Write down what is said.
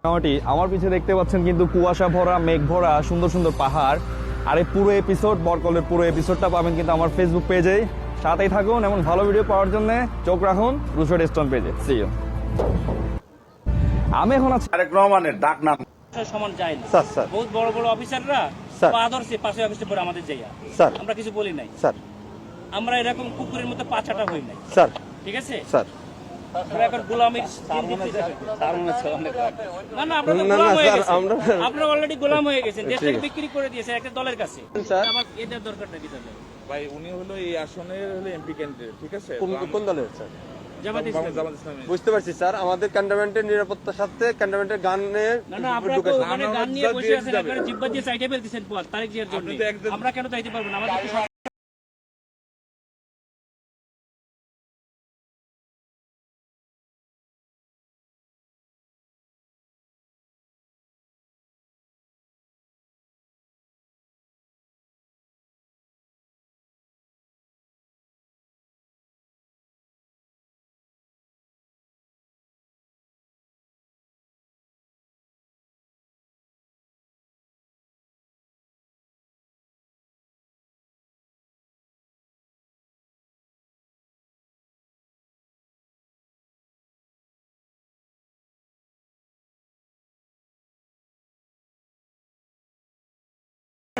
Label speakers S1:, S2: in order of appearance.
S1: মোটামুটি আমার পিছে দেখতে পাচ্ছেন কিন্তু কুয়াশা ভরা মেঘ ভরা সুন্দর সুন্দর পাহাড়। আর এই পুরো এপিসোড বরকলের পুরো এপিসোডটা পাবেন কিন্তু আমার ফেসবুক পেজে। সাথেই থাকুন, এমন ভালো ভিডিও পাওয়ার জন্য চোখ রাখুন রুশো স্টোন পেজে। See you. আমি এখন আছি
S2: তারেক রহমানের ডাক নাম
S3: সমান যায় না
S4: স্যার স্যার
S3: বহুত বড় বড় অফিসাররা
S4: স্যার।
S3: আদর্শে পাশে অফিসে পরে আমাদের যাইয়া
S4: স্যার
S3: আমরা কিছু বলি নাই
S4: স্যার
S3: আমরা এরকম কুকুরের মতো পাছাটা হই নাই,
S4: স্যার
S3: ঠিক আছে?
S4: স্যার
S3: আমরা এখন গোলামির না না আপনারা তো
S4: না,
S3: গোলাম
S4: না,
S3: হয়ে
S4: স্যার,
S3: গেছেন।
S4: আমরা-
S3: আপনারা অলরেডি গোলাম হয়ে গেছেন,
S4: ঠিক
S3: দেশটাকে
S4: আছে।
S3: বিক্রি করে দিয়েছেন একটা দলের কাছে।
S4: স্যার।
S3: আবার এদের দরকারটা কি তাহলে?
S5: ভাই উনি হলো এই আসনের হলো এমপি ক্যান্ডিডেট, ঠিক আছে?
S4: কোন দলের স্যার?
S3: জামাত ইসলামী।
S5: জামাত ইসলামী।
S4: বুঝতে পারছি স্যার, আমাদের ক্যান্টনমেন্টের নিরাপত্তার সাথে ক্যান্টনমেন্টের গানের
S3: না না আপনারা তো
S4: ঢুকেছে।
S3: মানে গান নিয়ে বসে আছেন,
S5: যাবে।
S3: একবারে জিব্বা দিয়ে সাইডে ফেলতেছেন তারেক জিয়ার জন্য।
S5: আপনি তো একদম-
S3: আমরা কেন চাইতে পারবো না? আমাদের তো